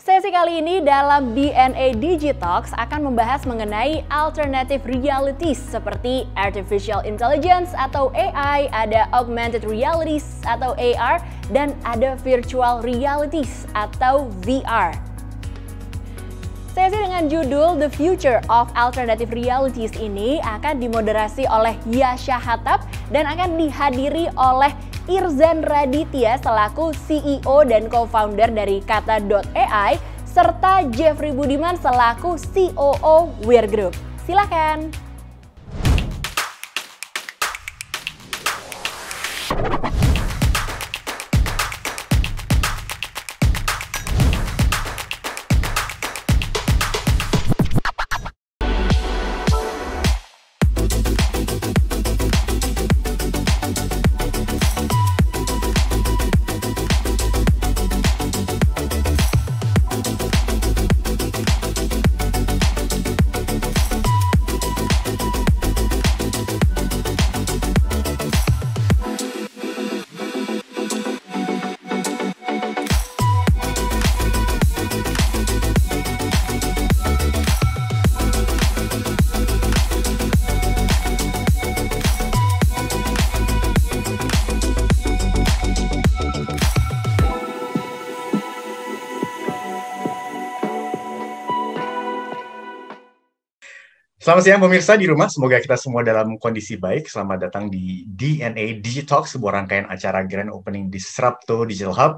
Sesi kali ini dalam DNA Digitalks akan membahas mengenai alternative realities seperti artificial intelligence atau AI, ada augmented realities atau AR, dan ada virtual realities atau VR. Sesi dengan judul The Future of Alternative Realities ini akan dimoderasi oleh Yasha Hattab dan akan dihadiri oleh Irzan Raditya selaku CEO dan co-founder dari Kata.ai serta Jeffrey Budiman selaku COO Weir Group. Silakan. Selamat siang pemirsa di rumah, semoga kita semua dalam kondisi baik. Selamat datang di DNA Digitalks, sebuah rangkaian acara Grand Opening Disrupto Digital Hub.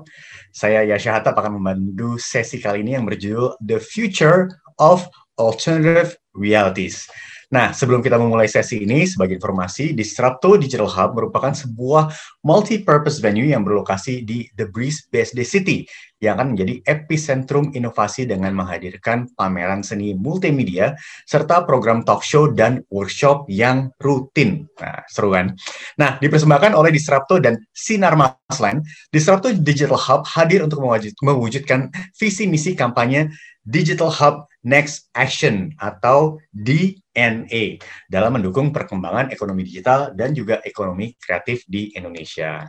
Saya Yasha Hattab akan memandu sesi kali ini yang berjudul The Future of Alternative Realities. Nah, sebelum kita memulai sesi ini, sebagai informasi, Disrupto Digital Hub merupakan sebuah multi-purpose venue yang berlokasi di The Breeze BSD City, yang akan menjadi epicentrum inovasi dengan menghadirkan pameran seni multimedia, serta program talk show dan workshop yang rutin. Nah, seru kan? Nah, dipersembahkan oleh Disrupto dan Sinar Masland, Disrupto Digital Hub hadir untuk mewujudkan visi misi kampanye Digital Hub Next Action atau DNA dalam mendukung perkembangan ekonomi digital dan juga ekonomi kreatif di Indonesia.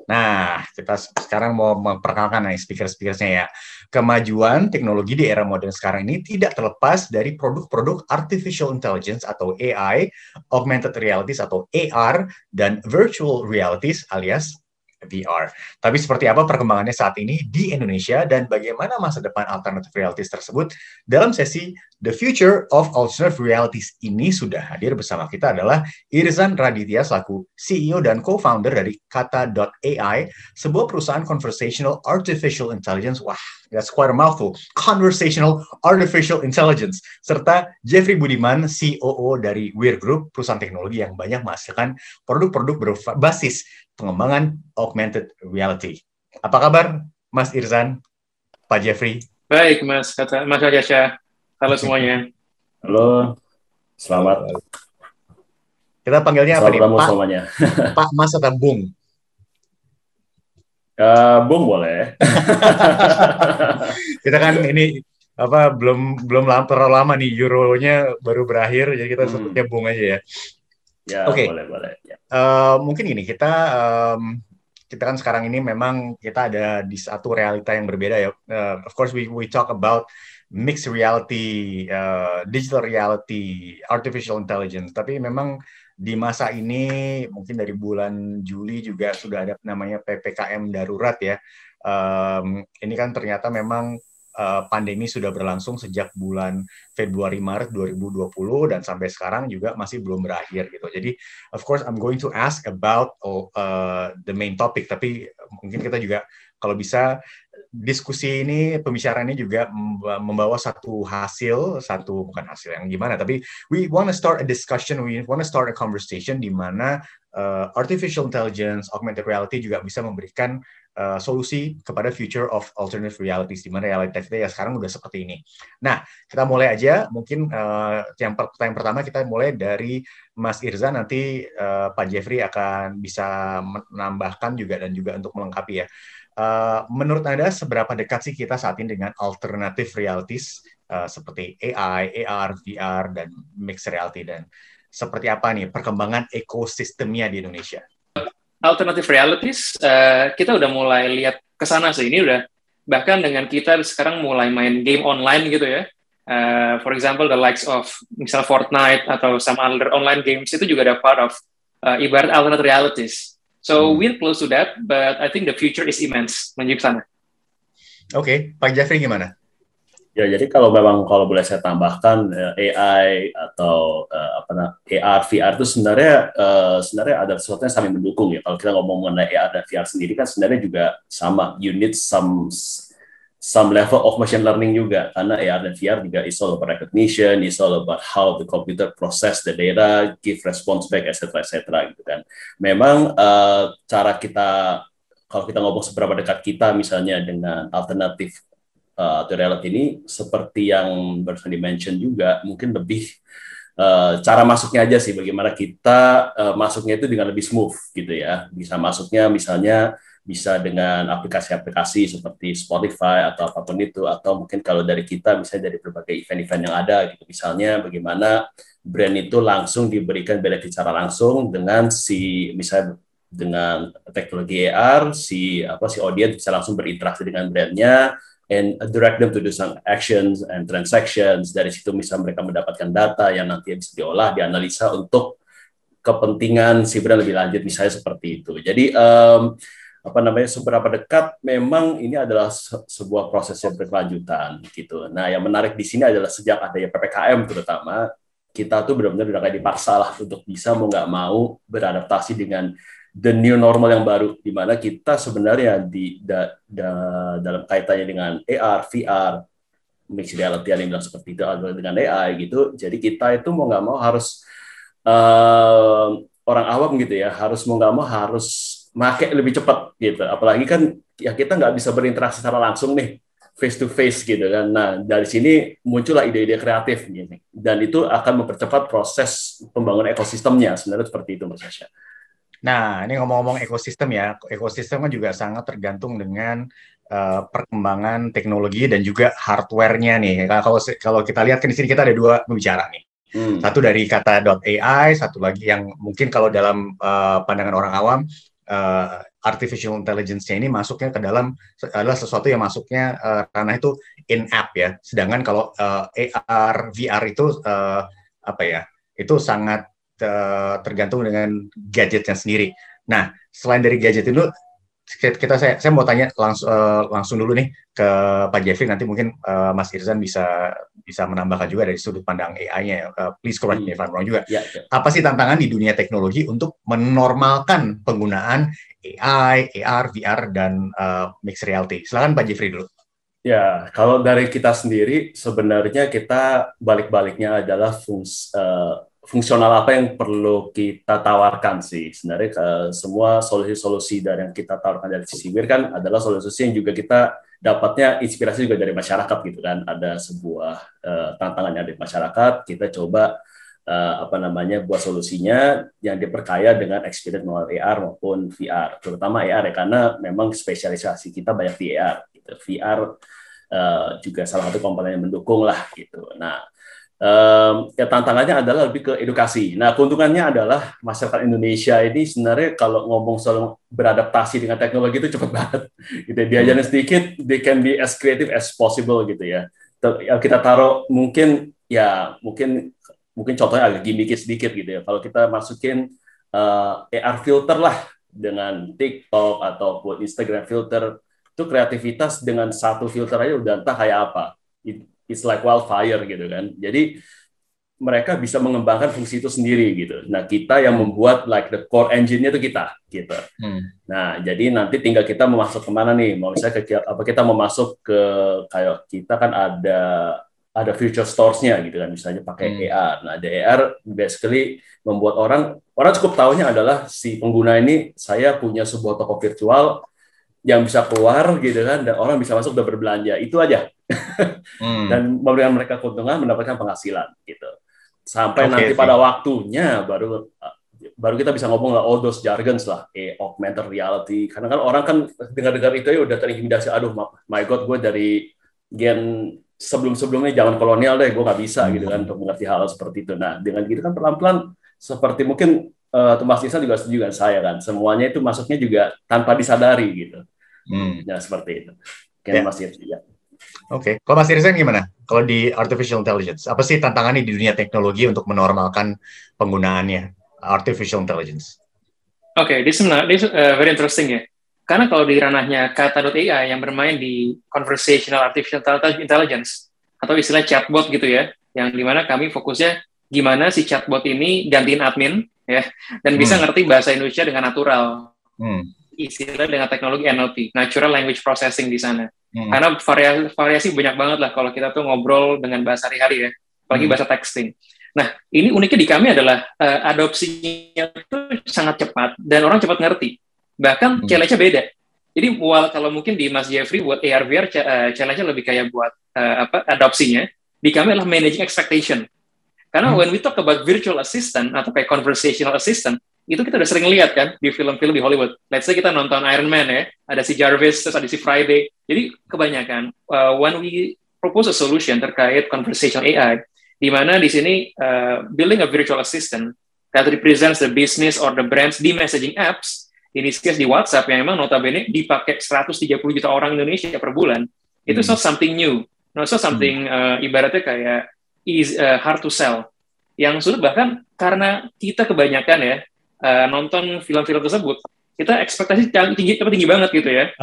Nah, kita sekarang mau memperkenalkan speaker-speakersnya ya. Kemajuan teknologi di era modern sekarang ini tidak terlepas dari produk-produk artificial intelligence atau AI, augmented realities atau AR, dan virtual realities alias VR. Tapi seperti apa perkembangannya saat ini di Indonesia dan bagaimana masa depan alternative realities tersebut? Dalam sesi The Future of Alternative Realities ini sudah hadir bersama kita adalah Irzan Raditya selaku CEO dan co-founder dari Kata.ai, sebuah perusahaan conversational artificial intelligence. Wah, that's quite a mouthful. Conversational artificial intelligence. Serta Jeffrey Budiman, COO dari Weir Group, perusahaan teknologi yang banyak menghasilkan produk-produk berbasis pengembangan augmented reality. Apa kabar, Mas Irzan, Pak Jeffrey? Baik, Mas Yasha. Halo semuanya. Halo, selamat. Kita panggilnya apa nih? Pak, semuanya. Pak, Mas atau Bung? Bung boleh. Kita kan ini belum terlalu lama nih, Euronya baru berakhir, jadi kita sebutnya Bung aja ya. Ya, Oke. boleh. Ya. Mungkin gini, kita kan sekarang ini memang kita ada di satu realita yang berbeda ya. Of course, we talk about mixed reality, digital reality, artificial intelligence. Tapi memang di masa ini, mungkin dari bulan Juli juga sudah ada namanya PPKM darurat ya. Ini kan ternyata memang pandemi sudah berlangsung sejak bulan Februari Maret 2020 dan sampai sekarang juga masih belum berakhir gitu. Jadi of course I'm going to ask about the main topic, tapi mungkin kita juga kalau bisa diskusi ini, pembicaraan ini juga membawa bukan hasil yang gimana, tapi we want to start a discussion, we want to start a conversation di mana artificial intelligence, augmented reality juga bisa memberikan solusi kepada future of alternative realities, di mana realitas kita ya sekarang udah seperti ini. Nah, kita mulai aja, mungkin yang pertama kita mulai dari Mas Irzan, nanti Pak Jeffrey akan bisa menambahkan juga dan juga untuk melengkapi ya. Menurut Anda seberapa dekat sih kita saat ini dengan alternative realities seperti AI, AR, VR, dan mixed reality, dan seperti apa nih perkembangan ekosistemnya di Indonesia? Alternative realities, kita udah mulai lihat ke sana sih. Ini udah bahkan dengan kita sekarang mulai main game online gitu ya. For example, the likes of misal Fortnite atau some other online games itu juga ada part of ibarat alternate realities. So we're close to that, but I think the future is immense menuju ke sana. Oke, Pak Jeffrey gimana? Ya, jadi kalau boleh saya tambahkan AI atau AR, VR itu sebenarnya ada sesuatu yang saling mendukung ya. Kalau kita ngomong mengenai AR dan VR sendiri kan sebenarnya juga sama. You need some level of machine learning juga, karena AR dan VR juga is all about recognition, is all about how the computer process the data, give response back, etc. gitu kan. Memang cara kita, kalau kita ngomong seberapa dekat kita misalnya dengan alternatif to reality ini, seperti yang barusan di-mention juga, mungkin lebih cara masuknya aja sih, bagaimana kita masuknya itu dengan lebih smooth gitu ya. Bisa masuknya misalnya bisa dengan aplikasi-aplikasi seperti Spotify atau apapun itu, atau mungkin kalau dari kita misalnya dari berbagai event-event yang ada gitu. Misalnya bagaimana brand itu langsung diberikan benefit secara langsung dengan misalnya dengan teknologi AR, si audiens bisa langsung berinteraksi dengan brandnya and direct them to do some actions and transactions. Dari situ misalnya mereka mendapatkan data yang nanti bisa diolah, dianalisa untuk kepentingan si brand lebih lanjut, misalnya seperti itu. Jadi seberapa dekat memang ini adalah sebuah proses yang berkelanjutan gitu. Nah, yang menarik di sini adalah sejak adanya PPKM terutama, kita tuh benar-benar udah kayak dipaksa lah untuk bisa mau nggak mau beradaptasi dengan the new normal yang baru, di mana kita sebenarnya dalam kaitannya dengan AR, VR, mixed reality yang bilang seperti itu dengan AI gitu. Jadi kita itu mau nggak mau harus orang awam gitu ya, mau nggak mau harus make lebih cepat gitu. Apalagi kan ya kita nggak bisa berinteraksi secara langsung nih, face to face gitu kan. Nah, dari sini muncullah ide-ide kreatif gitu. Dan itu akan mempercepat proses pembangunan ekosistemnya. Sebenarnya seperti itu, Mas Yasha. Nah, ini ngomong-ngomong ekosistem ya. Ekosistem kan juga sangat tergantung dengan perkembangan teknologi dan juga hardware-nya nih. Kalau kita lihat kan di sini kita ada dua pembicara nih. Satu dari kata .ai, satu lagi yang mungkin kalau dalam pandangan orang awam, artificial intelligence-nya ini masuknya ke dalam adalah sesuatu yang masuknya ranah itu in-app ya. Sedangkan kalau AR, VR itu itu sangat tergantung dengan gadgetnya sendiri. Nah, selain dari gadget itu, saya mau tanya langsung dulu nih ke Pak Jeffrey, nanti mungkin Mas Irzan bisa menambahkan juga dari sudut pandang AI-nya. Please correct me if I'm wrong juga. Apa sih tantangan di dunia teknologi untuk menormalkan penggunaan AI, AR, VR, dan mixed reality? Silakan Pak Jeffrey dulu. Ya, kalau dari kita sendiri, sebenarnya kita balik-baliknya adalah fungsional apa yang perlu kita tawarkan sih. Sebenarnya semua solusi-solusi dari yang kita tawarkan dari sisi Wir kan adalah solusi yang juga kita dapatnya inspirasi juga dari masyarakat gitu kan. Ada sebuah tantangan yang dari masyarakat, kita coba buat solusinya yang diperkaya dengan experience melalui AR maupun VR, terutama AR ya, karena memang spesialisasi kita banyak di AR gitu. VR juga salah satu komponen yang mendukung lah gitu. Nah, ya tantangannya adalah lebih ke edukasi. Nah, keuntungannya adalah masyarakat Indonesia ini sebenarnya kalau ngomong soal beradaptasi dengan teknologi itu cepat banget. Gitu. Diajarin sedikit, they can be as creative as possible gitu ya. Kita taruh mungkin contohnya agak gimmicky sedikit gitu ya. Kalau kita masukin AR filter lah dengan TikTok ataupun Instagram filter, itu kreativitas dengan satu filter aja udah entah kayak apa. It's like wildfire gitu kan. Jadi mereka bisa mengembangkan fungsi itu sendiri gitu. Nah, kita yang membuat like the core engine-nya itu kita gitu. Nah, jadi nanti tinggal kita mau masuk kemana nih? Mau misalnya kita mau masuk ke kayak kita kan ada future stores-nya gitu kan, misalnya pakai AR. Nah, ada AR basically membuat orang cukup tahunya adalah si pengguna ini saya punya sebuah toko virtual yang bisa keluar gitu kan, dan orang bisa masuk dan berbelanja, itu aja. Dan memberikan mereka keuntungan, mendapatkan penghasilan gitu. Sampai nanti pada waktunya baru kita bisa ngomong lah all those jargons lah, augmented reality. Karena kan orang kan dengar-dengar itu ya udah terintimidasi, aduh my god, gue dari gen sebelum-sebelumnya zaman kolonial deh, gue nggak bisa gitu kan untuk mengerti hal seperti itu. Nah, dengan gitu kan pelan-pelan seperti mungkin Mas Nisa juga setuju kan, saya kan semuanya itu masuknya juga tanpa disadari gitu. Nah, seperti itu. Mungkin Mas Irsan, ya. Oke. Kalau Mas Irsan gimana? Kalau di artificial intelligence, apa sih tantangannya di dunia teknologi untuk menormalkan penggunaannya artificial intelligence? Oke, this is very interesting ya. Karena kalau di ranahnya kata.ai yang bermain di conversational artificial intelligence atau istilah chatbot gitu ya, yang dimana kami fokusnya gimana si chatbot ini gantiin admin ya, dan bisa ngerti bahasa Indonesia dengan natural. Istilah dengan teknologi NLP, Natural Language Processing di sana. Karena variasi banyak banget lah kalau kita tuh ngobrol dengan bahasa hari-hari ya, apalagi bahasa texting. Nah, ini uniknya di kami adalah adopsinya itu sangat cepat dan orang cepat ngerti. Bahkan challenge-nya beda. Jadi kalau mungkin di Mas Jeffrey buat AR VR challenge-nya lebih kayak buat adopsinya, di kami adalah managing expectation. Karena when we talk about virtual assistant atau kayak conversational assistant, itu kita udah sering lihat kan di film-film di Hollywood. Let's say kita nonton Iron Man ya, ada si Jarvis, terus ada si Friday. Jadi kebanyakan when we propose a solution terkait conversational AI, di mana di sini building a virtual assistant that represents the business or the brands di messaging apps, in this case di WhatsApp yang memang notabene dipakai 130 juta orang Indonesia per bulan, itu not something new, not something ibaratnya kayak hard to sell. Yang sulit bahkan karena kita kebanyakan ya nonton film-film tersebut, kita ekspektasi tinggi banget gitu ya.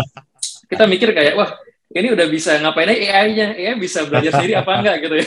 Kita mikir kayak wah ini udah bisa ngapain aja AI-nya, AI bisa belajar sendiri apa enggak gitu ya.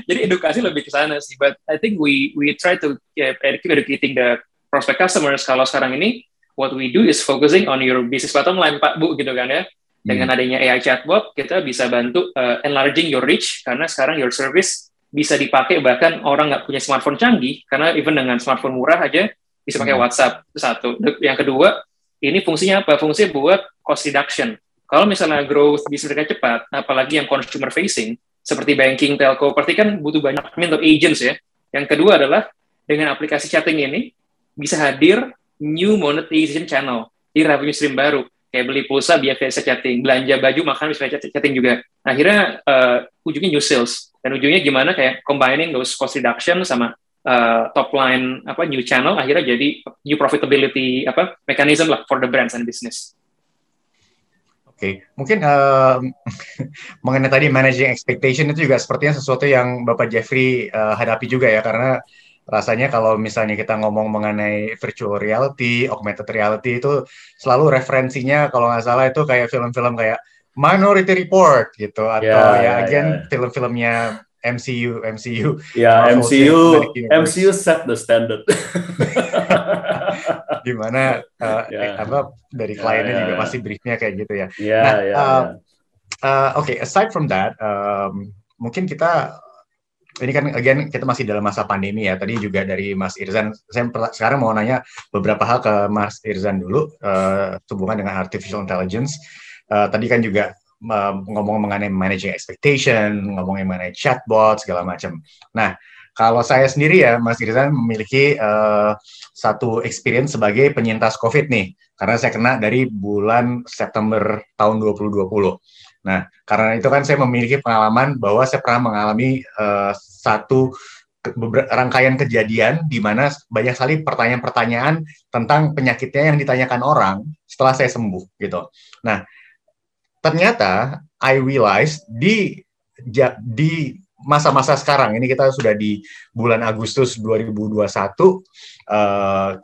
Jadi edukasi lebih ke sana sih. But I think we try to keep educating the prospect customers. Kalau sekarang ini, what we do is focusing on your business bottom line, Pak Bu, gitu kan ya. Dengan adanya AI chatbot, kita bisa bantu enlarging your reach, karena sekarang your service bisa dipakai bahkan orang nggak punya smartphone canggih, karena even dengan smartphone murah aja bisa pakai WhatsApp. Itu satu. Yang kedua, ini fungsinya apa? Fungsinya buat cost reduction. Kalau misalnya growth bisa mereka cepat, apalagi yang consumer facing, seperti banking, telco, berarti kan butuh banyak admin atau agents ya. Yang kedua adalah, dengan aplikasi chatting ini, bisa hadir new monetization channel di revenue stream baru. Kayak beli pulsa biar bisa chatting, belanja baju, makan bisa chatting juga. Akhirnya ujungnya new sales. Dan ujungnya gimana kayak combining those cost reduction sama top line new channel, akhirnya jadi new profitability mechanism lah for the brands and business. Oke, mungkin mengenai tadi managing expectation itu juga sepertinya sesuatu yang Bapak Jeffrey hadapi juga ya, karena rasanya kalau misalnya kita ngomong mengenai virtual reality, augmented reality itu selalu referensinya kalau nggak salah itu kayak film-film kayak Minority Report gitu, atau film-filmnya MCU. Ya, MCU set the standard. Dimana dari kliennya juga pasti briefnya kayak gitu ya. Oke, aside from that, mungkin kita ini kan again kita masih dalam masa pandemi ya. Tadi juga dari Mas Irzan, saya sekarang mau nanya beberapa hal ke Mas Irzan dulu hubungan dengan artificial intelligence. Tadi kan juga ngomong mengenai managing expectation, ngomongin mengenai chatbot segala macam. Nah, kalau saya sendiri ya, Mas Irzan memiliki satu experience sebagai penyintas COVID nih, karena saya kena dari bulan September tahun 2020. Nah, karena itu kan saya memiliki pengalaman bahwa saya pernah mengalami satu rangkaian kejadian di mana banyak sekali pertanyaan-pertanyaan tentang penyakitnya yang ditanyakan orang setelah saya sembuh gitu. Nah, ternyata I realized di masa-masa sekarang ini, kita sudah di bulan Agustus 2021,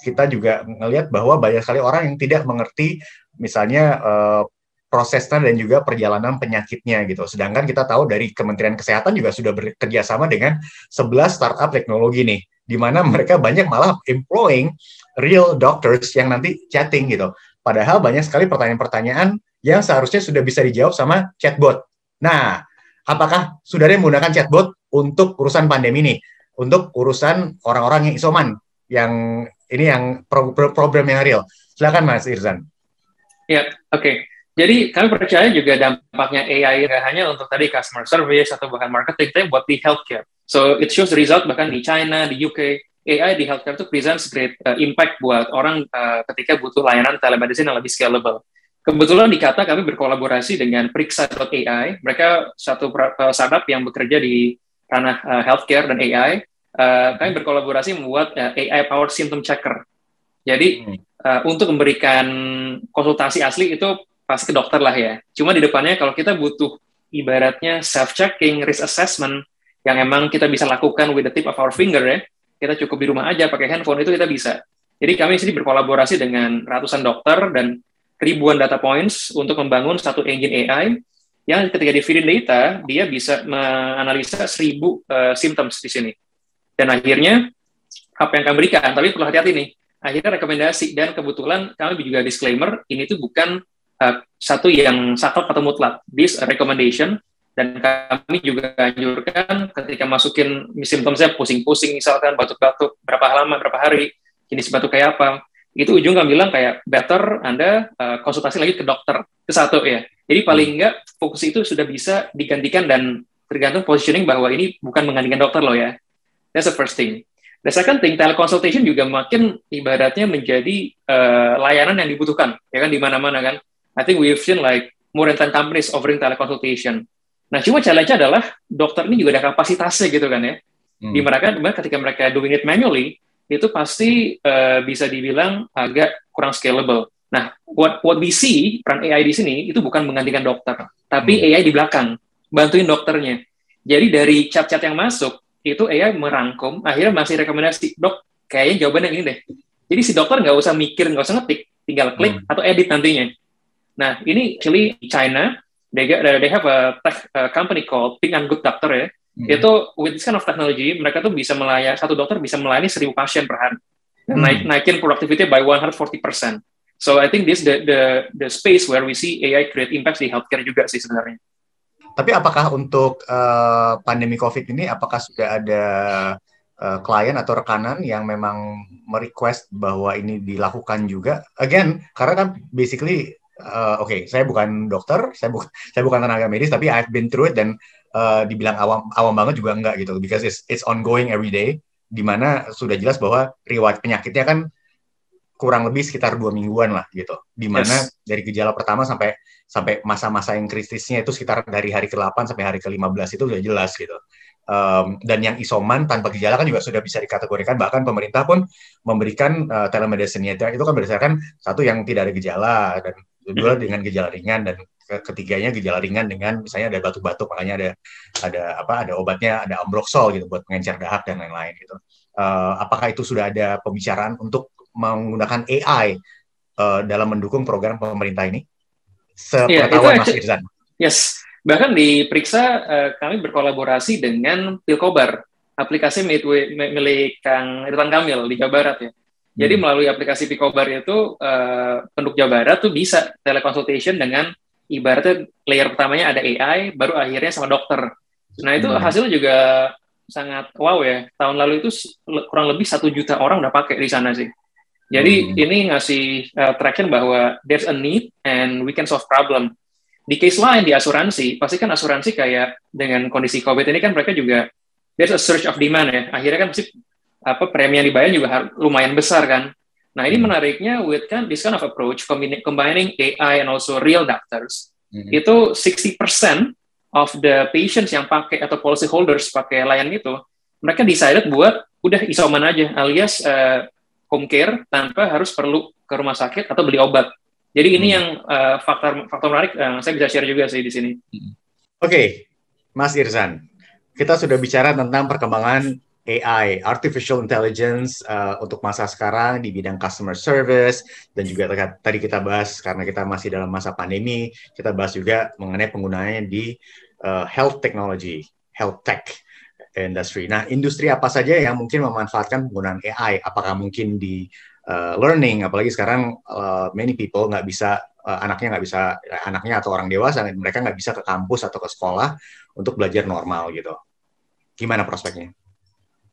kita juga ngelihat bahwa banyak sekali orang yang tidak mengerti misalnya prosesnya dan juga perjalanan penyakitnya gitu. Sedangkan kita tahu dari Kementerian Kesehatan juga sudah bekerja sama dengan 11 startup teknologi nih, di mana mereka banyak malah employing real doctors yang nanti chatting gitu. Padahal banyak sekali pertanyaan-pertanyaan yang seharusnya sudah bisa dijawab sama chatbot. Nah, apakah saudara menggunakan chatbot untuk urusan pandemi ini, untuk urusan orang-orang yang isoman, yang ini yang problem yang real? Silakan Mas Irzan. Ya, oke. Jadi kami percaya juga dampaknya AI tidak hanya untuk tadi customer service atau bahkan marketing, tapi buat di healthcare. So it shows result bahkan di China, di UK, AI di healthcare itu presents great impact buat orang ketika butuh layanan telemedicine yang lebih scalable. Kebetulan di Kata kami berkolaborasi dengan Periksa.ai. Mereka satu startup yang bekerja di ranah healthcare dan AI. Kami berkolaborasi membuat AI-powered symptom checker. Jadi untuk memberikan konsultasi asli itu pasti ke dokter lah ya. Cuma di depannya kalau kita butuh ibaratnya self-checking, risk assessment, yang emang kita bisa lakukan with the tip of our finger ya, kita cukup di rumah aja pakai handphone, itu kita bisa. Jadi kami sini berkolaborasi dengan ratusan dokter dan ribuan data points untuk membangun satu engine AI yang ketika di feed data, dia bisa menganalisa 1.000 symptoms di sini. Dan akhirnya, apa yang kami berikan, tapi perlu hati-hati nih, akhirnya rekomendasi, dan kebetulan kami juga disclaimer, ini tuh bukan satu yang saklek atau mutlak, this recommendation, dan kami juga anjurkan ketika masukin symptomsnya pusing-pusing, misalkan batuk-batuk, berapa lama, berapa hari, jenis batuk kayak apa, itu ujung kami bilang kayak better Anda konsultasi lagi ke dokter, ke satu ya. Jadi paling enggak fokus itu sudah bisa digantikan dan tergantung positioning bahwa ini bukan menggantikan dokter loh ya. That's the first thing. The second thing, teleconsultation juga makin ibaratnya menjadi layanan yang dibutuhkan, ya kan, di mana-mana kan. I think we've seen like more than 10 companies offering teleconsultation. Nah, cuma challenge-nya adalah dokter ini juga ada kapasitasnya gitu kan ya. Di mana ketika mereka doing it manually, itu pasti bisa dibilang agak kurang scalable. Nah, what we see, peran AI di sini, itu bukan menggantikan dokter, tapi AI di belakang, bantuin dokternya. Jadi dari chat-chat yang masuk, itu AI merangkum, akhirnya masih rekomendasi, dok, kayaknya jawabannya ini deh. Jadi si dokter nggak usah mikir, nggak usah ngetik, tinggal klik atau edit nantinya. Nah, ini actually China, they have a tech company called Ping and Good Doctor ya. Itu with this kind of technology, mereka tuh bisa satu dokter bisa melayani 1.000 pasien per hari. Dan naikin productivity by 140%. So I think this the space where we see AI create impact di healthcare juga sih sebenarnya. Tapi apakah untuk pandemi COVID ini, apakah sudah ada klien atau rekanan yang memang merequest bahwa ini dilakukan juga? Again, karena kan basically, saya bukan dokter, saya bukan tenaga medis, tapi I've been through it dan dibilang awam banget juga enggak gitu, because it's ongoing every day, di mana sudah jelas bahwa riwayat penyakitnya kan kurang lebih sekitar 2 mingguan lah gitu, di mana dari gejala pertama sampai masa-masa yang kritisnya itu sekitar dari hari ke-8 sampai hari ke-15 itu udah jelas gitu. Dan yang isoman tanpa gejala kan juga sudah bisa dikategorikan, bahkan pemerintah pun memberikan telemedicine-nya itu kan berdasarkan satu yang tidak ada gejala, dan kedua dengan gejala ringan, dan ketiganya gejala ringan dengan misalnya ada batuk-batuk, makanya ada obatnya, ada Ambroxol gitu buat pengencer dahak dan lain-lain gitu. Apakah itu sudah ada pembicaraan untuk menggunakan AI dalam mendukung program pemerintah ini? Sepengetahuan Mas Irzan. Yes, bahkan di Priksa kami berkolaborasi dengan Pilkobar, aplikasi milik Kang Ridwan Kamil di Jawa Barat ya. Jadi melalui aplikasi Pilkobar itu penduduk Jawa Barat tuh bisa teleconsultation dengan ibaratnya layer pertamanya ada AI, baru akhirnya sama dokter. Nah itu hasilnya juga sangat wow ya. Tahun lalu itu kurang lebih 1 juta orang udah pakai di sana sih. Jadi ini ngasih traction bahwa there's a need and we can solve problem. Di case lain di asuransi, pasti kan asuransi kayak dengan kondisi COVID ini kan mereka juga there's a surge of demand ya. Akhirnya kan pasti premi yang dibayar juga lumayan besar kan. Nah ini menariknya with this kind of approach, combining AI and also real doctors, itu 60% of the patients yang pakai atau policy holders pakai layanan itu, mereka decided buat udah isoman aja, alias home care tanpa harus perlu ke rumah sakit atau beli obat. Jadi ini yang faktor menarik saya bisa share juga sih di sini. Oke, Mas Irzan, kita sudah bicara tentang perkembangan AI, Artificial Intelligence untuk masa sekarang di bidang customer service, dan juga tadi kita bahas karena kita masih dalam masa pandemi, kita bahas juga mengenai penggunaannya di health technology, health tech industry. Nah, industri apa saja yang mungkin memanfaatkan penggunaan AI? Apakah mungkin di learning, apalagi sekarang many people nggak bisa, anaknya atau orang dewasa, mereka nggak bisa ke kampus atau ke sekolah untuk belajar normal gitu. Gimana prospeknya?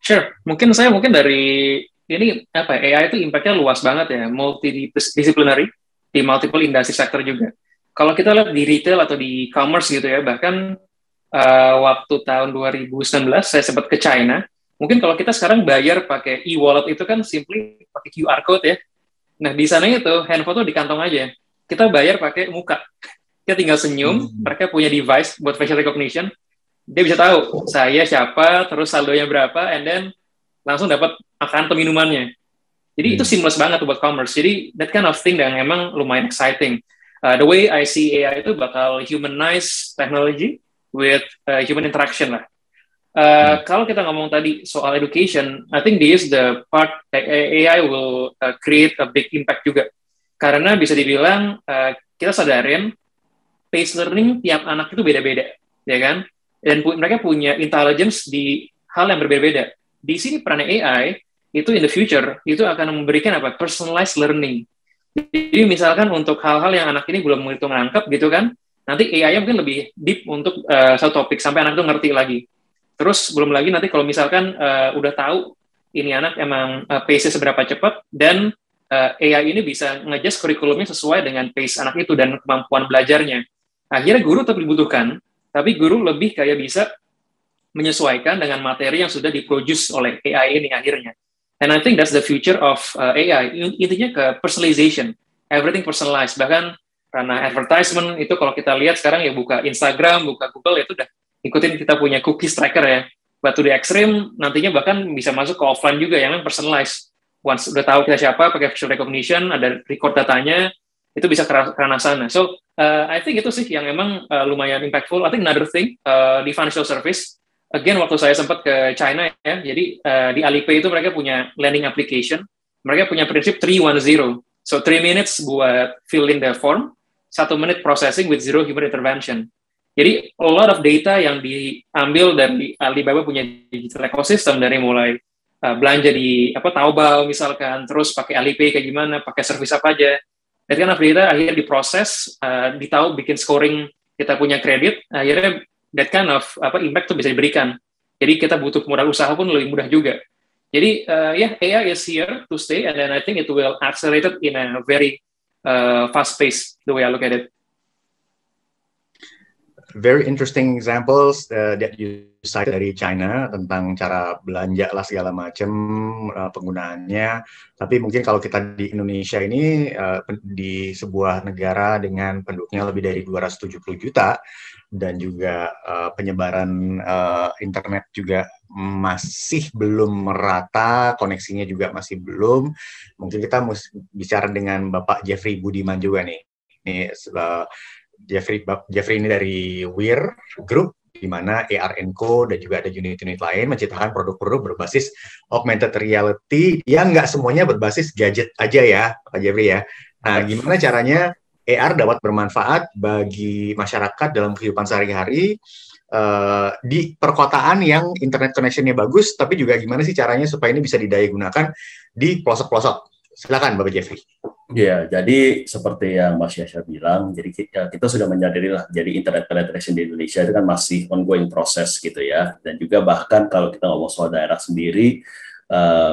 Sure, mungkin dari ini AI itu impact-nya luas banget ya, multidisciplinary di multiple industry sector juga. Kalau kita lihat di retail atau di commerce gitu ya, bahkan waktu tahun 2019 saya sempat ke China. Mungkin kalau kita sekarang bayar pakai e-wallet itu kan simply pakai QR code ya. Nah di sana itu handphone tuh di kantong aja. Kita bayar pakai muka. Kita tinggal senyum. Mereka punya device buat facial recognition. Dia bisa tahu saya siapa, terus saldonya berapa, and then langsung dapat makanan atau minumannya. Jadi itu seamless banget buat commerce. Jadi that kind of thing yang emang lumayan exciting. The way I see AI itu bakal humanize technology with human interaction lah. Kalau kita ngomong tadi soal education, I think this is the part that AI will create a big impact juga. Karena bisa dibilang kita sadarin pace learning tiap anak itu beda-beda, ya kan? Dan mereka punya intelligence di hal yang berbeda-beda. Di sini peran AI itu in the future itu akan memberikan apa? Personalized learning. Jadi misalkan untuk hal-hal yang anak ini belum menghitung nangkep gitu kan, nanti AI mungkin lebih deep untuk satu topik sampai anak itu ngerti lagi. Terus belum lagi nanti kalau misalkan udah tahu ini anak emang pace-nya seberapa cepat dan AI ini bisa nge-adjust kurikulumnya sesuai dengan pace anak itu dan kemampuan belajarnya. Akhirnya guru tetap dibutuhkan, tapi guru lebih kayak bisa menyesuaikan dengan materi yang sudah diproduce oleh AI ini akhirnya. And I think that's the future of AI. Intinya ke personalization, everything personalized. Bahkan karena advertisement itu kalau kita lihat sekarang ya buka Instagram, buka Google itu udah ikutin kita punya cookies tracker ya. But to the extreme nantinya bahkan bisa masuk ke offline juga yang personalized. Once udah tahu kita siapa, pakai facial recognition, ada record datanya, itu bisa ke ranah sana. So I think itu sih yang emang lumayan impactful. I think another thing di financial service. Again, waktu saya sempat ke China ya, jadi di Alipay itu mereka punya lending application, mereka punya prinsip 310. So 3 minutes buat fill in the form, 1 menit processing with zero human intervention. Jadi a lot of data yang diambil dari Alibaba punya digital ecosystem dari mulai belanja di Taobao misalkan, terus pakai Alipay kayak gimana, pakai service apa aja. Dan kan data akhirnya diproses, ditahu bikin scoring kita punya kredit, akhirnya that kind of impact tuh bisa diberikan. Jadi kita butuh modal usaha pun lebih mudah juga. Jadi AI is here to stay, and then I think it will accelerate it in a very fast pace, the way I look at it. Very interesting examples that you cite dari China tentang cara belanja lah segala macam penggunaannya. Tapi mungkin kalau kita di Indonesia ini di sebuah negara dengan penduduknya lebih dari 270 juta dan juga penyebaran internet juga masih belum merata, koneksinya juga masih belum. Mungkin kita mesti bicara dengan Bapak Jeffrey Budiman juga nih. Ini Jeffrey ini dari Weir Group, di mana AR & Co dan juga ada unit-unit lain menciptakan produk-produk berbasis augmented reality yang nggak semuanya berbasis gadget aja ya, Pak Jeffrey ya. Nah, gimana caranya AR dapat bermanfaat bagi masyarakat dalam kehidupan sehari-hari di perkotaan yang internet connection-nya bagus, tapi juga gimana sih caranya supaya ini bisa didaya gunakan di pelosok-pelosok? Silakan Bapak Jeffrey. Ya, jadi seperti yang Mas Yasha bilang, jadi kita sudah menyadari lah, jadi internet penetration di Indonesia itu kan masih ongoing proses gitu ya, dan juga bahkan kalau kita ngomong soal daerah sendiri,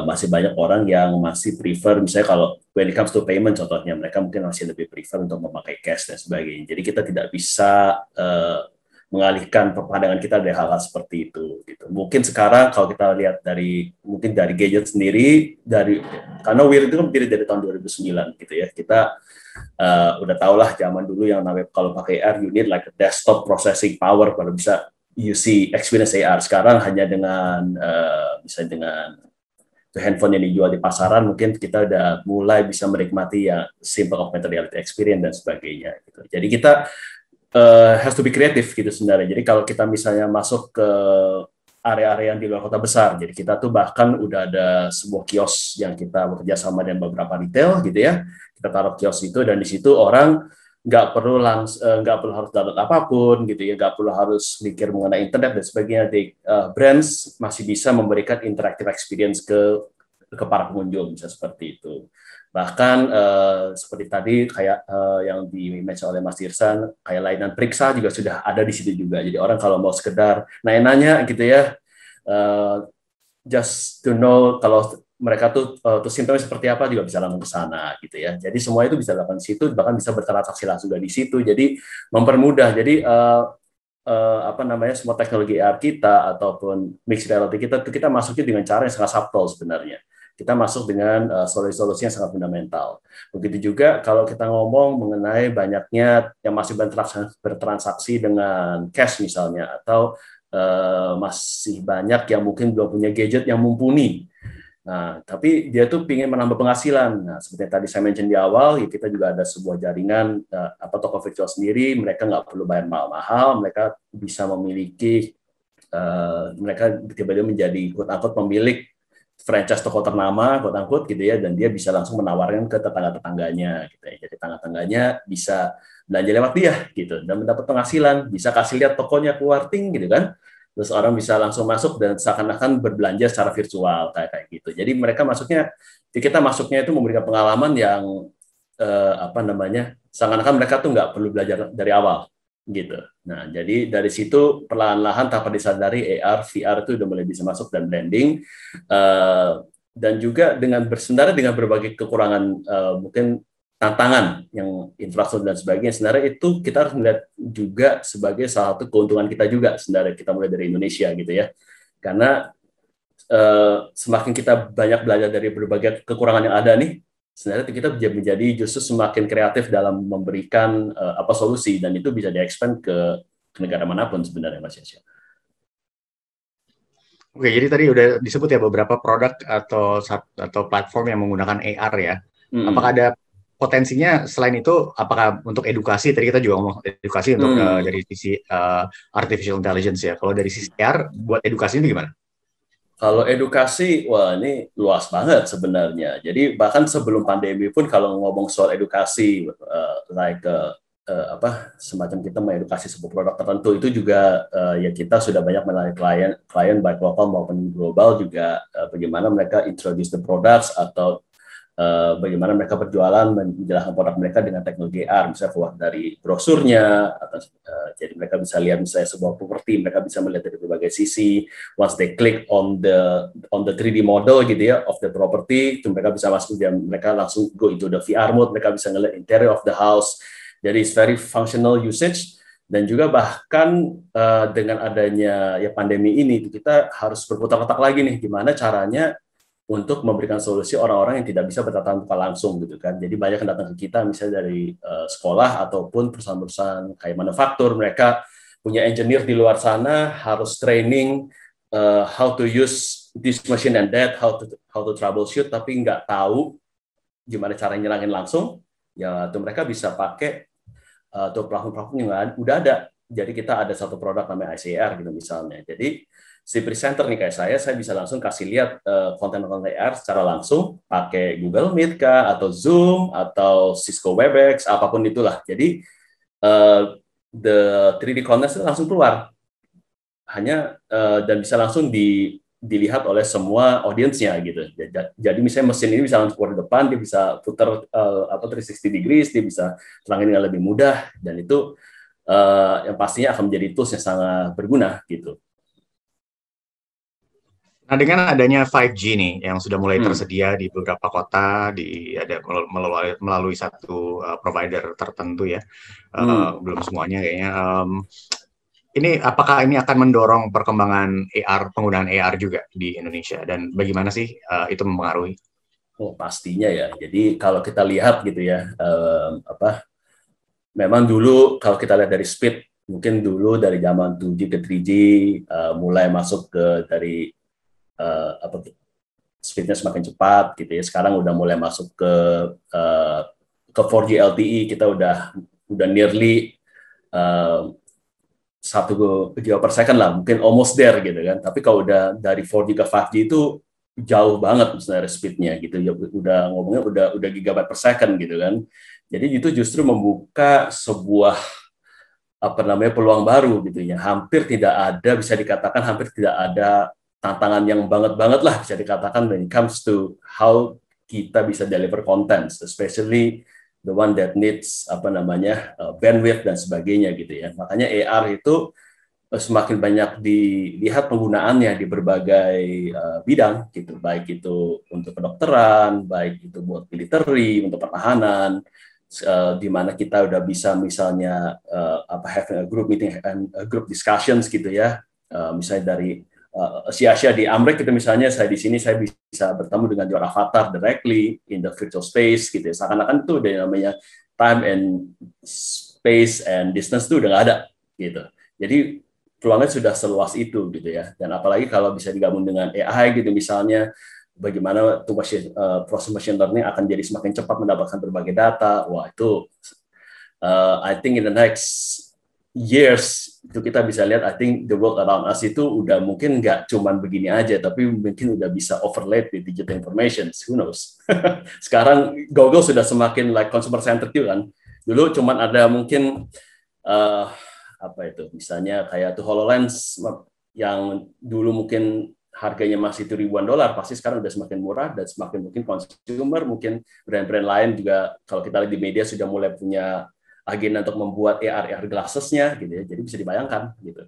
masih banyak orang yang masih prefer, misalnya kalau when it comes to payment contohnya, mereka mungkin masih lebih prefer untuk memakai cash dan sebagainya. Jadi kita tidak bisa mengalihkan pandangan kita dari hal-hal seperti itu. Gitu. Mungkin sekarang kalau kita lihat dari gadget sendiri, karena Weir itu kan berdiri dari tahun 2009 gitu ya. Kita udah tau lah zaman dulu yang namanya kalau pakai AR, you need like a desktop processing power baru bisa you see experience AR. Sekarang hanya dengan misalnya dengan handphone yang dijual di pasaran, mungkin kita udah mulai bisa menikmati ya simple augmented reality experience dan sebagainya. Gitu. Jadi kita has to be creative gitu sebenarnya. Jadi kalau kita misalnya masuk ke area-area yang di luar kota besar, jadi kita tuh bahkan udah ada sebuah kios yang kita bekerja sama dengan beberapa retail gitu ya. Kita taruh kios itu dan di situ orang nggak perlu harus download apapun gitu ya, nggak perlu harus mikir mengenai internet dan sebagainya. Brands masih bisa memberikan interactive experience ke para pengunjung, bisa seperti itu. Bahkan seperti tadi kayak yang di-mention oleh Mas Dirsan, kayak layanan periksa juga sudah ada di situ juga. Jadi orang kalau mau sekedar nanya-nanya gitu ya, just to know kalau mereka tuh simptomnya seperti apa juga bisa langsung ke sana gitu ya. Jadi semua itu bisa dilakukan di situ, bahkan bisa bertransaksi langsung di situ. Jadi mempermudah. Jadi semua teknologi AR kita ataupun mixed reality kita masuknya dengan cara yang sangat subtle sebenarnya. Kita masuk dengan solusi-solusi yang sangat fundamental. Begitu juga kalau kita ngomong mengenai banyaknya yang masih bertransaksi dengan cash misalnya, atau masih banyak yang mungkin belum punya gadget yang mumpuni. Nah, tapi dia tuh ingin menambah penghasilan. Nah, seperti yang tadi saya mention di awal, ya kita juga ada sebuah jaringan toko virtual sendiri. Mereka nggak perlu bayar mahal-mahal, mereka bisa memiliki, mereka tiba-tiba menjadi quote-unquote pemilik franchise toko ternama, quote-unquote gitu ya, dan dia bisa langsung menawarkan ke tetangga-tetangganya, gitu ya. Jadi tetangga-tetangganya bisa belanja lewat dia, gitu, dan mendapat penghasilan. Bisa kasih lihat tokonya keluar ting, gitu kan. Terus orang bisa langsung masuk dan seakan-akan berbelanja secara virtual kayak gitu. Jadi mereka masuknya, kita masuknya itu memberikan pengalaman yang seakan-akan mereka tuh nggak perlu belajar dari awal gitu. Nah, jadi dari situ perlahan-lahan tanpa disadari AR, VR itu udah mulai bisa masuk dan blending, dan juga dengan sebenarnya dengan berbagai kekurangan, mungkin tantangan yang infrastruktur dan sebagainya, sebenarnya itu kita harus melihat juga sebagai salah satu keuntungan kita juga sebenarnya, kita mulai dari Indonesia gitu ya, karena semakin kita banyak belajar dari berbagai kekurangan yang ada nih, sebenarnya kita menjadi justru semakin kreatif dalam memberikan solusi, dan itu bisa di-expand ke negara manapun sebenarnya, Mas Yasya. Oke, jadi tadi udah disebut ya beberapa produk atau platform yang menggunakan AR ya. Apakah ada potensinya selain itu, apakah untuk edukasi, tadi kita juga ngomong edukasi untuk dari sisi artificial intelligence ya. Kalau dari sisi AR, buat edukasi itu gimana? Kalau edukasi, wah ini luas banget sebenarnya. Jadi bahkan sebelum pandemi pun kalau ngomong soal edukasi, semacam kita mengedukasi sebuah produk tertentu, itu juga ya kita sudah banyak melayani klien baik lokal maupun global juga, bagaimana mereka introduce the products atau bagaimana mereka berjualan menjelaskan produk mereka dengan teknologi AR, misalnya keluar dari brosurnya, atau jadi mereka bisa lihat misalnya sebuah properti, mereka bisa melihat dari berbagai sisi. Once they click on the 3D model gitu ya of the property, itu mereka bisa masuk dan mereka langsung go into the VR mode, mereka bisa ngelihat interior of the house. Jadi it's very functional usage. Dan juga bahkan dengan adanya ya pandemi ini, kita harus berputar otak lagi nih, gimana caranya untuk memberikan solusi orang-orang yang tidak bisa bertatap muka langsung gitu kan. Jadi banyak yang datang ke kita misalnya dari sekolah ataupun perusahaan-perusahaan kayak manufaktur, mereka punya engineer di luar sana, harus training how to use this machine and that, how to troubleshoot, tapi nggak tahu gimana cara nyerangin langsung. Ya tuh mereka bisa pakai tuh platform-platform yang udah ada. Jadi kita ada satu produk namanya ICAR gitu misalnya. Jadi si presenter nih kayak saya bisa langsung kasih lihat konten-konten AR secara langsung pakai Google Meet kah, atau Zoom, atau Cisco Webex, apapun itulah. Jadi the 3D content itu langsung keluar, dan bisa langsung dilihat oleh semua audiensnya gitu. Jadi misalnya mesin ini bisa langsung keluar di depan, dia bisa putar 360 degrees, dia bisa terangin dengan lebih mudah, dan itu yang pastinya akan menjadi tools yang sangat berguna gitu. Nah, dengan adanya 5G nih yang sudah mulai tersedia di beberapa kota, melalui satu provider tertentu ya, belum semuanya kayaknya. Ini apakah ini akan mendorong perkembangan AR, penggunaan AR juga di Indonesia, dan bagaimana sih itu mempengaruhi? Oh, pastinya ya. Jadi kalau kita lihat gitu ya, memang dulu kalau kita lihat dari speed, mungkin dulu dari zaman 2G ke 3G mulai masuk ke dari speednya semakin cepat gitu ya. Sekarang udah mulai masuk ke 4G LTE, kita udah nearly 1 GB per second lah, mungkin almost there gitu kan. Tapi kalau udah dari 4G ke 5G itu jauh banget sebenarnya speednya gitu ya, udah ngomongnya udah gigabyte per second gitu kan. Jadi itu justru membuka sebuah peluang baru gitu ya. Hampir tidak ada tantangan yang banget lah bisa dikatakan when it comes to how kita bisa deliver content, especially the one that needs bandwidth dan sebagainya gitu ya. Makanya AR itu semakin banyak dilihat penggunaannya di berbagai bidang gitu, baik itu untuk kedokteran, baik itu buat military, untuk pertahanan, di mana kita udah bisa misalnya having a group meeting and group discussions gitu ya, misalnya dari Asia di Amrik gitu misalnya, saya di sini saya bisa bertemu dengan your avatar directly in the virtual space gitu ya. Seakan-akan itu udah namanya time and space and distance itu udah nggak ada gitu. Jadi peluangnya sudah seluas itu gitu ya. Dan apalagi kalau bisa digabung dengan AI gitu misalnya, bagaimana proses machine learning akan jadi semakin cepat mendapatkan berbagai data. Wah, itu I think in the next years itu kita bisa lihat, I think the world around us itu udah mungkin nggak cuman begini aja, tapi mungkin udah bisa overlaid with digital information. Who knows? Sekarang Google sudah semakin like consumer centric kan. Dulu cuman ada mungkin apa itu, misalnya kayak tuh HoloLens yang dulu mungkin harganya masih $1,000, pasti sekarang udah semakin murah dan semakin mungkin consumer, mungkin brand-brand lain juga kalau kita lihat di media sudah mulai punya agenda untuk membuat AR glasses-nya gitu ya. Jadi bisa dibayangkan gitu.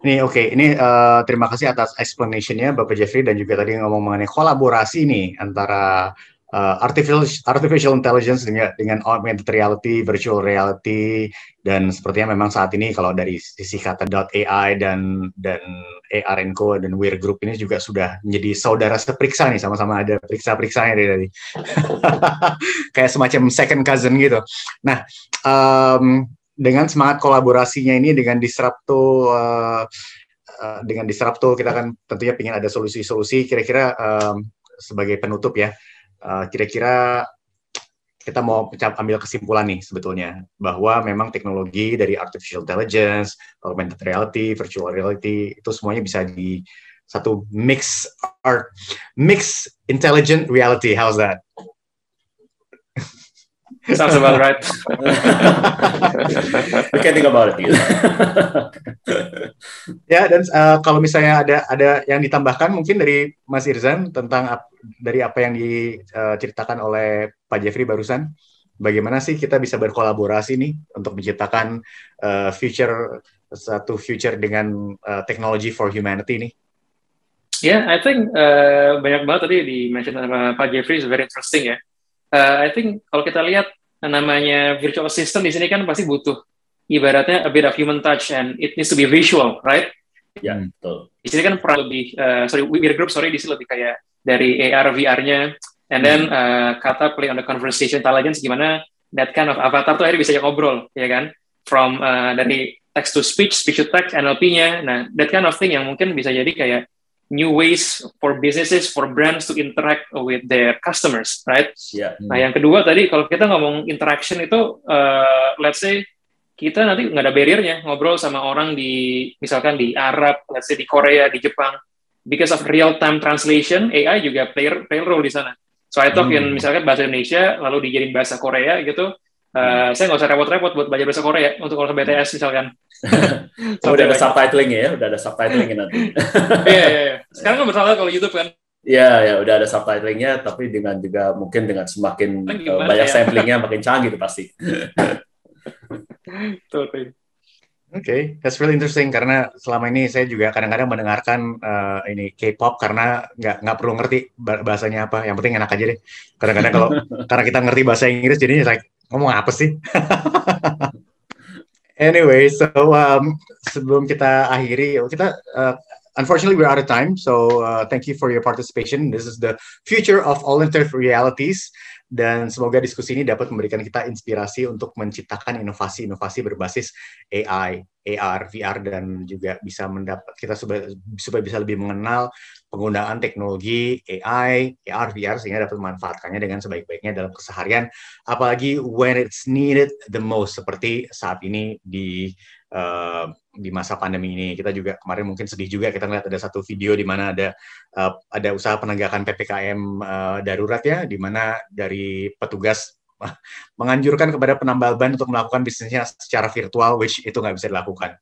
Ini terima kasih atas explanation-nya Bapak Jeffrey, dan juga tadi ngomong mengenai kolaborasi nih antara artificial intelligence dengan augmented reality, virtual reality, dan sepertinya memang saat ini kalau dari sisi kata .ai dan AR&Co dan Weir Group ini juga sudah menjadi saudara seperiksa nih, sama-sama ada periksa-periksanya dari kayak semacam second cousin gitu. Nah, dengan semangat kolaborasinya ini dengan Disrupto kita kan tentunya ingin ada solusi-solusi. Kira-kira sebagai penutup ya, kira-kira kita mau ambil kesimpulan nih sebetulnya bahwa memang teknologi dari artificial intelligence, augmented reality, virtual reality itu semuanya bisa di satu mix intelligent reality. How's that? Sounds about right. We can think about it. Ya, dan kalau misalnya ada yang ditambahkan mungkin dari Mas Irzan tentang dari apa yang diceritakan oleh Pak Jeffrey barusan, bagaimana sih kita bisa berkolaborasi nih untuk menciptakan satu future dengan technology for humanity nih? Yeah, I think banyak banget tadi di-mention sama Pak Jeffrey, is very interesting ya. I think kalau kita lihat namanya virtual assistant di sini kan pasti butuh ibaratnya a bit of human touch and it needs to be visual, right? Ya, betul. Di sini kan lebih, Weir Group, di sini lebih kayak dari AR, VR-nya, and then kata play on the conversation intelligence, gimana that kind of avatar tuh akhirnya bisa ngobrol, ya kan? From dari text to speech, speech to text, NLP-nya, nah that kind of thing yang mungkin bisa jadi kayak new ways for businesses, for brands to interact with their customers, right? Yeah. Nah, yang kedua tadi, kalau kita ngomong interaction itu, let's say, kita nanti nggak ada barrier-nya ngobrol sama orang misalkan di Arab, let's say di Korea, di Jepang, because of real-time translation, AI juga play role di sana. So, I talk in misalkan bahasa Indonesia, lalu dijadiin bahasa Korea gitu, saya nggak usah repot-repot buat belajar bahasa Korea untuk kalau BTS misalkan. Udah ada subtitling ya, udah ada subtitling nanti. Iya. Sekarang kan bersalah kalau YouTube kan. Ya, udah ada subtitlingnya, tapi dengan juga mungkin dengan semakin banyak samplingnya makin canggih itu pasti. Okay, that's really interesting karena selama ini saya juga kadang-kadang mendengarkan ini K-pop karena nggak perlu ngerti bahasanya apa, yang penting enak aja deh. Kadang-kadang karena kita ngerti bahasa Inggris jadinya like ngomong apa sih? Anyway, so sebelum kita akhiri, unfortunately we're out of time. So thank you for your participation. This is the future of alternative realities. Dan semoga diskusi ini dapat memberikan kita inspirasi untuk menciptakan inovasi-inovasi berbasis AI, AR, VR, dan juga bisa kita supaya bisa lebih mengenal penggunaan teknologi AI, AR, VR sehingga dapat memanfaatkannya dengan sebaik-baiknya dalam keseharian, apalagi when it's needed the most, seperti saat ini di masa pandemi ini. Kita juga kemarin mungkin sedih juga kita lihat ada satu video di mana ada usaha penegakan PPKM darurat ya, di mana dari petugas menganjurkan kepada penambal ban untuk melakukan bisnisnya secara virtual, which itu nggak bisa dilakukan.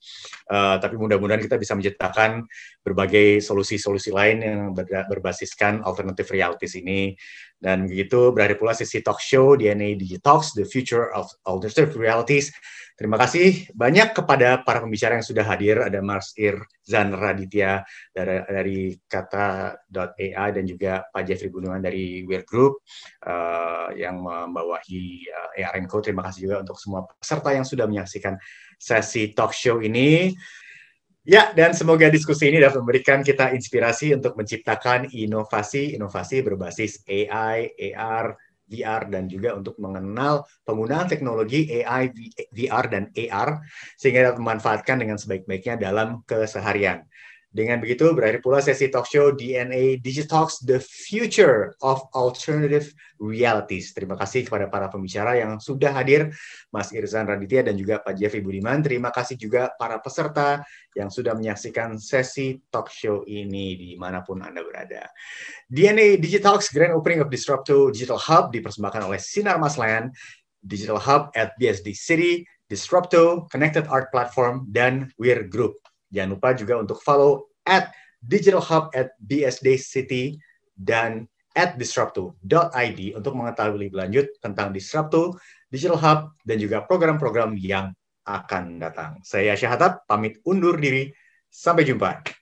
Tapi mudah-mudahan kita bisa menciptakan berbagai solusi-solusi lain yang berbasiskan alternative realities ini. Dan begitu berakhir pula sesi talk show DNA Digitalks, The Future of Alternative Realities. Terima kasih banyak kepada para pembicara yang sudah hadir. Ada Mas Irzan Raditya dari Kata.ai dan juga Pak Jeffrey Gunawan dari Weir Group yang membawahi AR&Co. Terima kasih juga untuk semua peserta yang sudah menyaksikan sesi talk show ini. Ya, dan semoga diskusi ini dapat memberikan kita inspirasi untuk menciptakan inovasi-inovasi berbasis AI, AR, VR, dan juga untuk mengenal penggunaan teknologi AI, VR, dan AR sehingga dapat memanfaatkan dengan sebaik-baiknya dalam keseharian. Dengan begitu, berakhir pula sesi talk show DNA Digitalks, The Future of Alternative Realities. Terima kasih kepada para pembicara yang sudah hadir, Mas Irzan Raditya dan juga Pak Jeffrey Budiman. Terima kasih juga para peserta yang sudah menyaksikan sesi talk show ini dimanapun Anda berada. DNA Digitalks Grand Opening of Disrupto Digital Hub dipersembahkan oleh Sinar Masland, Digital Hub at BSD City, Disrupto, Connected Art Platform, dan Weir Group. Jangan lupa juga untuk follow at Digital Hub at BSD City dan at disrupto.id untuk mengetahui lebih lanjut tentang Disrupto, Digital Hub, dan juga program-program yang akan datang. Saya Yasha Hattab, pamit undur diri. Sampai jumpa.